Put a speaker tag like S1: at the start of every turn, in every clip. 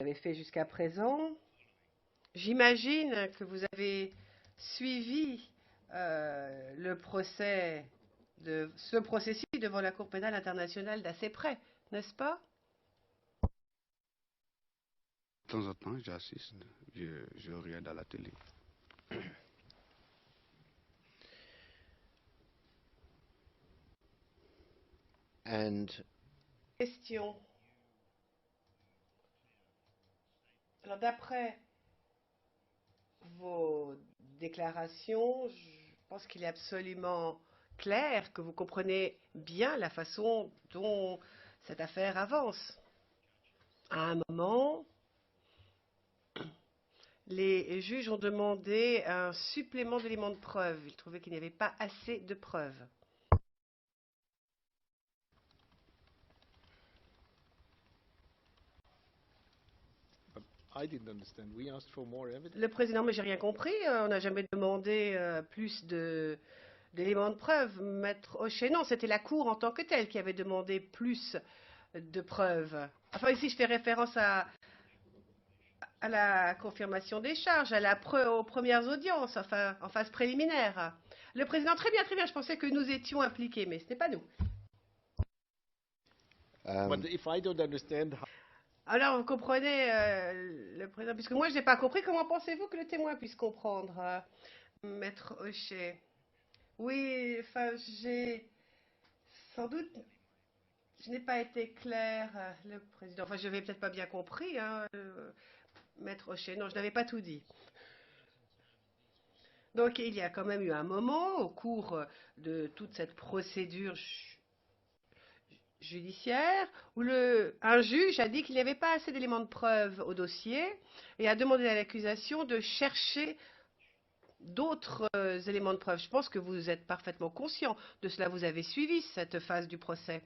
S1: avez fait jusqu'à présent. J'imagine que vous avez suivi le procès de ce processus devant la Cour pénale internationale d'assez près, n'est-ce pas?
S2: De temps en temps, j'assiste, je regarde à la télé.
S3: And
S1: Question. Alors, d'après vos déclarations, je pense qu'il est absolument clair que vous comprenez bien la façon dont cette affaire avance. À un moment, les juges ont demandé un supplément d'éléments de preuve. Ils trouvaient qu'il n'y avait pas assez de preuves.
S4: I didn't understand. We asked for more evidence.
S1: Le président, mais j'ai rien compris. On n'a jamais demandé plus d'éléments de preuve. Maître Hochet, non, c'était la Cour en tant que telle qui avait demandé plus de preuves. Enfin, ici, je fais référence à la confirmation des charges, aux premières audiences, enfin, en phase préliminaire. Le président, très bien, je pensais que nous étions impliqués, mais ce n'est pas nous.
S4: But if I don't understand how
S1: Alors, vous comprenez, le président, puisque moi, je n'ai pas compris, comment pensez-vous que le témoin puisse comprendre, Maître Hochet? Oui, enfin, j'ai sans doute, je n'ai pas été clair, le président. Enfin, je n'avais peut-être pas bien compris, hein, Maître Hochet. Non, je n'avais pas tout dit. Donc, il y a quand même eu un moment, au cours de toute cette procédure judiciaire, où un juge a dit qu'il n'y avait pas assez d'éléments de preuve au dossier et a demandé à l'accusation de chercher d'autres éléments de preuve. Je pense que vous êtes parfaitement conscient de cela. Vous avez suivi cette phase du procès.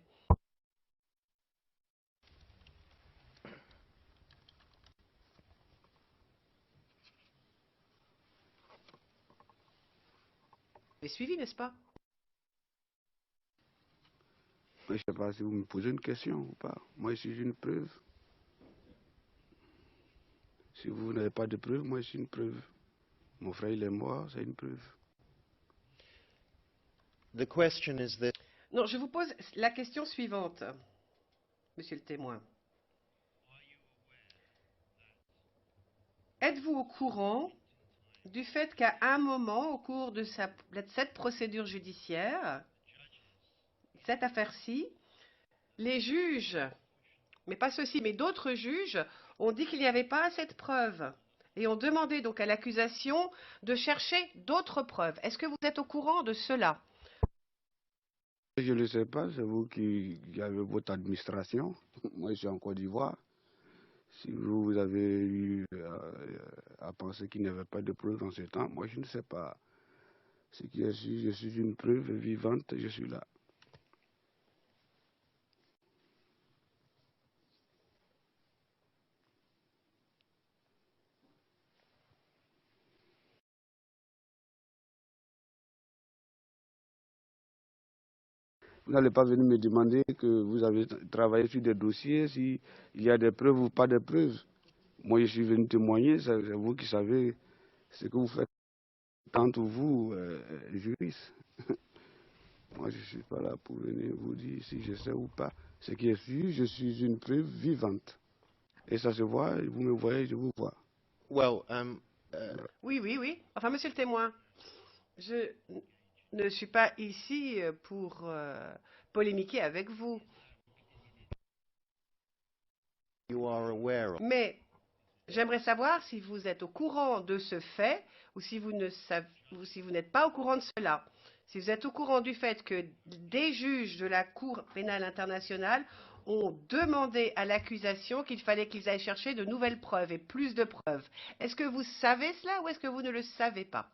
S1: Vous avez suivi, n'est-ce pas?
S2: Je ne sais pas si vous me posez une question ou pas. Moi, je suis une preuve. Si vous n'avez pas de preuve, moi, je suis une preuve. Mon frère, il est mort, c'est une preuve.
S3: the question is that
S1: Non, je vous pose la question suivante, monsieur le témoin. Êtes-vous au courant du fait qu'à un moment, au cours de cette procédure judiciaire, cette affaire-ci, les juges, mais pas ceux-ci, mais d'autres juges, ont dit qu'il n'y avait pas assez de preuves et ont demandé donc à l'accusation de chercher d'autres preuves. Est-ce que vous êtes au courant de cela?
S2: Je ne le sais pas, c'est vous qui avez votre administration. Moi, je suis en Côte d'Ivoire. Si vous avez eu à penser qu'il n'y avait pas de preuve en ce temps, moi, je ne sais pas. Ce qui est sûr, je suis une preuve vivante, je suis là. Vous n'allez pas venir me demander que vous avez travaillé sur des dossiers, s'il y a des preuves ou pas de preuves. Moi, je suis venu témoigner, c'est vous qui savez ce que vous faites, tant vous, juriste. Moi, je ne suis pas là pour venir vous dire si je sais ou pas. Ce qui est sûr, je suis une preuve vivante. Et ça se voit, vous me voyez, je vous vois.
S3: well
S1: Oui. Enfin, monsieur le témoin, je ne suis pas ici pour polémiquer avec vous.
S3: you are aware of.
S1: Mais j'aimerais savoir si vous êtes au courant de ce fait ou si vous n'êtes pas au courant de cela. Si vous êtes au courant du fait que des juges de la Cour pénale internationale ont demandé à l'accusation qu'il fallait qu'ils aillent chercher de nouvelles preuves et plus de preuves. Est-ce que vous savez cela ou est-ce que vous ne le savez pas?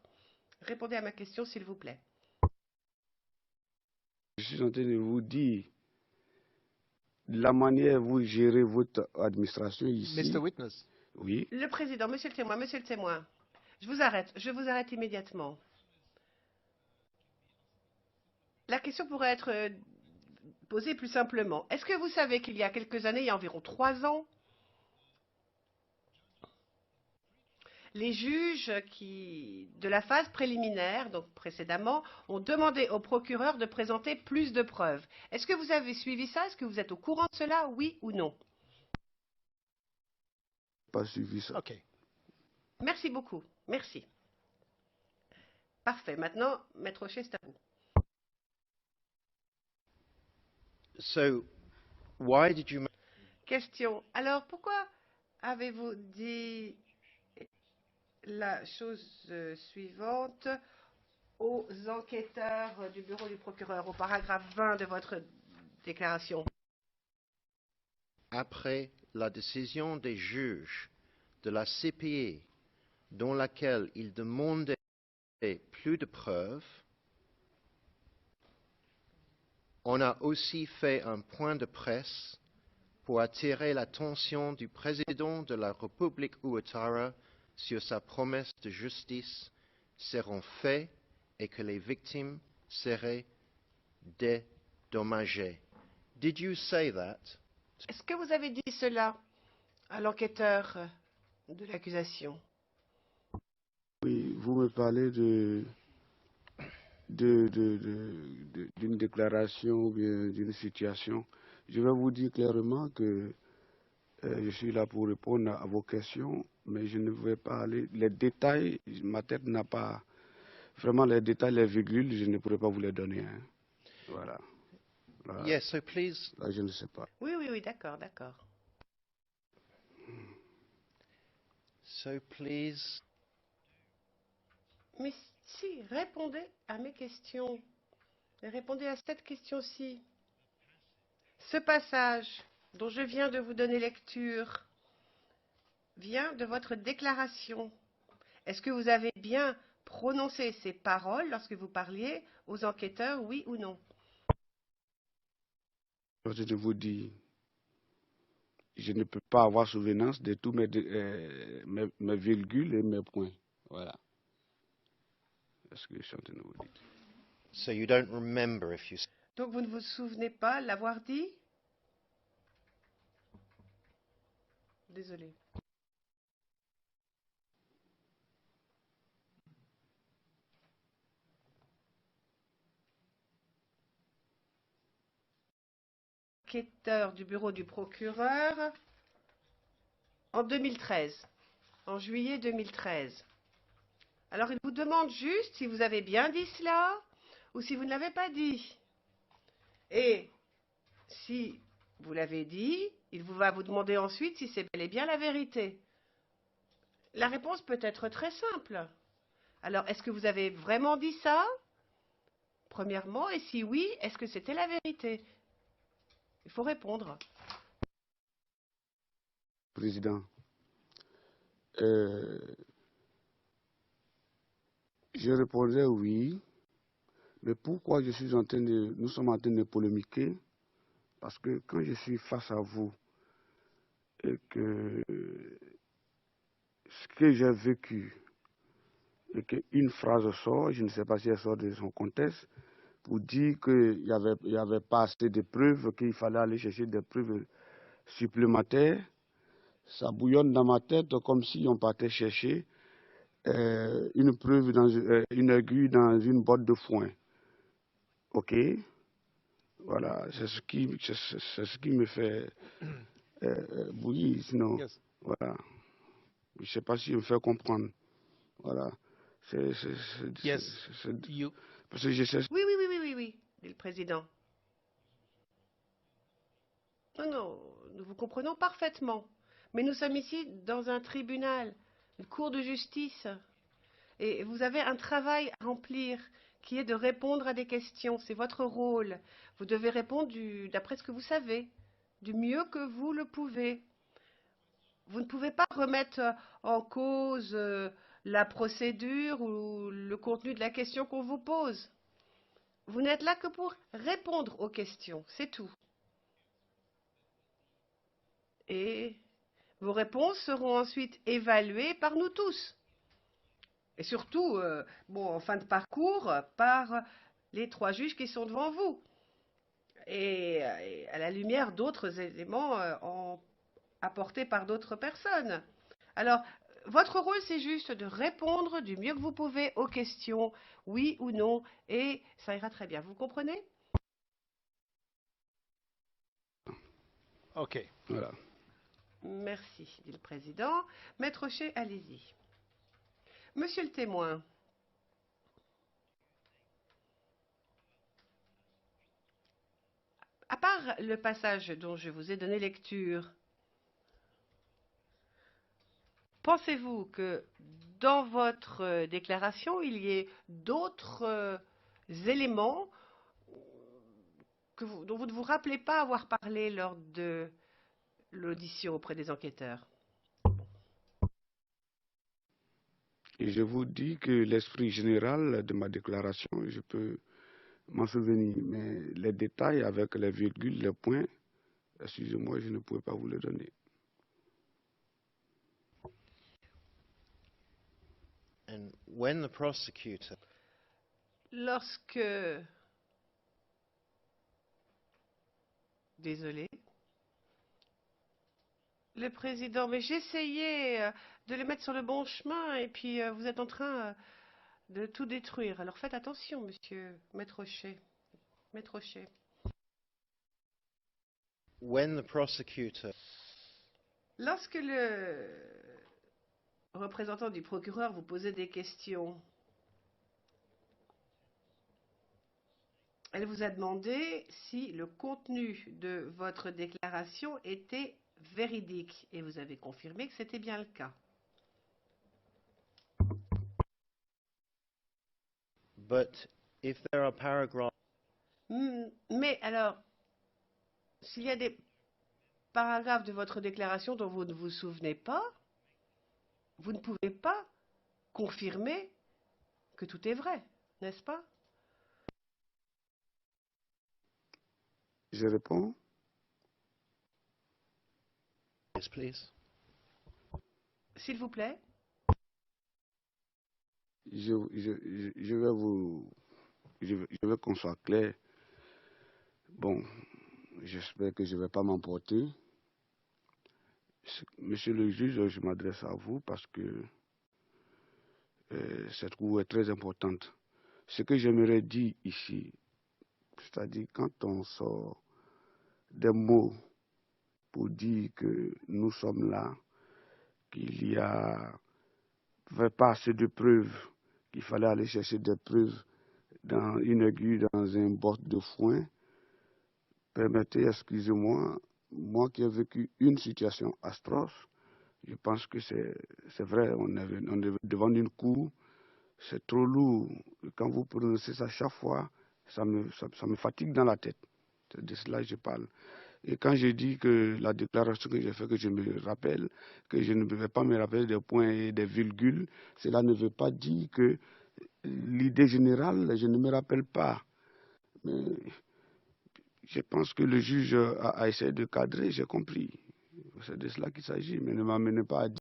S1: Répondez à ma question, s'il vous plaît.
S2: Je suis en train de vous dire la manière dont vous gérez votre administration ici.
S4: Mr. Witness,
S2: Oui.
S1: Le président, monsieur le témoin, je vous arrête immédiatement. La question pourrait être posée plus simplement. Est-ce que vous savez qu'il y a quelques années, il y a environ 3 ans, les juges de la phase préliminaire, donc précédemment, ont demandé au procureur de présenter plus de preuves. Est-ce que vous avez suivi ça? Est-ce que vous êtes au courant de cela, oui ou non?
S2: Pas suivi ça.
S4: Okay.
S1: Merci beaucoup. Merci. Parfait. Maintenant, Maître Rocher, c'est à vous.
S3: So, why did you...
S1: Question. Alors, pourquoi avez-vous dit la chose suivante aux enquêteurs du bureau du procureur, au paragraphe 20 de votre déclaration?
S3: Après la décision des juges de la CPI dans laquelle ils demandaient plus de preuves, on a aussi fait un point de presse pour attirer l'attention du président de la République Ouattara sur sa promesse de justice seront faits et que les victimes seraient dédommagées. Did you say that?
S1: Est-ce que vous avez dit cela à l'enquêteur de l'accusation?
S2: Oui, vous me parlez d'une déclaration ou bien d'une situation. Je vais vous dire clairement que je suis là pour répondre à vos questions, mais je ne vais pas aller. Les détails, ma tête n'a pas. Vraiment, les détails, les virgules, je ne pourrais pas vous les donner. Hein. Voilà. Là,
S3: Yes, so please.
S2: là, je ne sais pas.
S1: Oui, oui, oui, d'accord, d'accord.
S3: So please.
S1: Mais si, répondez à mes questions. Et répondez à cette question-ci. Ce passage dont je viens de vous donner lecture vient de votre déclaration. Est-ce que vous avez bien prononcé ces paroles lorsque vous parliez aux enquêteurs, oui ou non?
S2: Je vous dis, je ne peux pas avoir souvenance de tous mes virgules et mes points. Voilà. C'est ce que je suis en train de vous dire.
S3: So you don't remember if you...
S1: Donc vous ne vous souvenez pas l'avoir dit? Désolé. Enquêteur du bureau du procureur en 2013, en juillet 2013. Alors il vous demande juste si vous avez bien dit cela ou si vous ne l'avez pas dit. Et si vous l'avez dit, il va vous demander ensuite si c'est bel et bien la vérité. La réponse peut être très simple. Alors, est-ce que vous avez vraiment dit ça? Premièrement, et si oui, est-ce que c'était la vérité? Il faut répondre.
S2: Président, je répondais oui, mais pourquoi nous sommes en train de polémiquer? Parce que quand je suis face à vous et que ce que j'ai vécu et qu'une phrase sort, je ne sais pas si elle sort de son contexte, pour dire qu'il n'y avait pas assez de preuves, qu'il fallait aller chercher des preuves supplémentaires, ça bouillonne dans ma tête comme si on partait chercher une preuve une aiguille dans une botte de foin. OK? Voilà, c'est ce qui me fait bouillir, sinon,
S4: Yes.
S2: voilà. Je ne sais pas si je me fais comprendre. Voilà.
S4: Yes. You.
S2: Parce que je sais...
S1: Oui, oui, oui, oui, oui, oui, dit le président. Non, non, nous vous comprenons parfaitement. Mais nous sommes ici dans un tribunal, une cour de justice. Et vous avez un travail à remplir qui est de répondre à des questions. C'est votre rôle. Vous devez répondre d'après ce que vous savez, du mieux que vous le pouvez. Vous ne pouvez pas remettre en cause la procédure ou le contenu de la question qu'on vous pose. Vous n'êtes là que pour répondre aux questions, c'est tout. Et vos réponses seront ensuite évaluées par nous tous. Et surtout, en fin de parcours, par les 3 juges qui sont devant vous. Et à la lumière d'autres éléments apportés par d'autres personnes. Alors, Votre rôle, c'est juste de répondre du mieux que vous pouvez aux questions, oui ou non, et ça ira très bien. Vous comprenez?
S4: Okay.
S2: Voilà.
S1: Merci, dit le président. Maître Rocher, allez-y. Monsieur le témoin, à part le passage dont je vous ai donné lecture, pensez-vous que dans votre déclaration, il y ait d'autres éléments dont vous ne vous rappelez pas avoir parlé lors de l'audition auprès des enquêteurs?
S2: Et je vous dis que l'esprit général de ma déclaration, je peux m'en souvenir, mais les détails avec les virgules, les points, excusez-moi, je ne pourrais pas vous les donner.
S3: And when the prosecutor
S1: Lorsque... Désolé. Le président, mais j'essayais de les mettre sur le bon chemin et puis vous êtes en train de tout détruire. Alors faites attention, monsieur Maître Rocher. Maître Rocher.
S3: when the prosecutor
S1: Lorsque le représentant du procureur vous posait des questions, elle vous a demandé si le contenu de votre déclaration était véridique et vous avez confirmé que c'était bien le cas.
S3: but if there are paragraphs
S1: Mais alors, s'il y a des paragraphes de votre déclaration dont vous ne vous souvenez pas, vous ne pouvez pas confirmer que tout est vrai, n'est-ce pas?
S2: Je réponds.
S3: yes, please.
S1: S'il vous plaît.
S2: Je vais vous... Je veux qu'on soit clair. Bon, j'espère que je ne vais pas m'emporter. Monsieur le juge, je m'adresse à vous parce que cette cour est très importante. Ce que j'aimerais dire ici, c'est-à-dire quand on sort des mots pour dire que nous sommes là, qu'il y avait pas assez de preuves, qu'il fallait aller chercher des preuves dans une aiguille, dans un botte de foin, permettez, excusez-moi, moi qui ai vécu une situation atroce, je pense que c'est vrai, on est devant une cour, c'est trop lourd. Quand vous prononcez ça chaque fois, ça me fatigue dans la tête. C'est de cela que je parle. Et quand je dis que la déclaration que j'ai faite, que je me rappelle, que je ne vais pas me rappeler des points et des virgules, cela ne veut pas dire que l'idée générale, je ne me rappelle pas. Mais je pense que le juge a essayé de cadrer, j'ai compris. C'est de cela qu'il s'agit, mais ne m'amenez pas à dire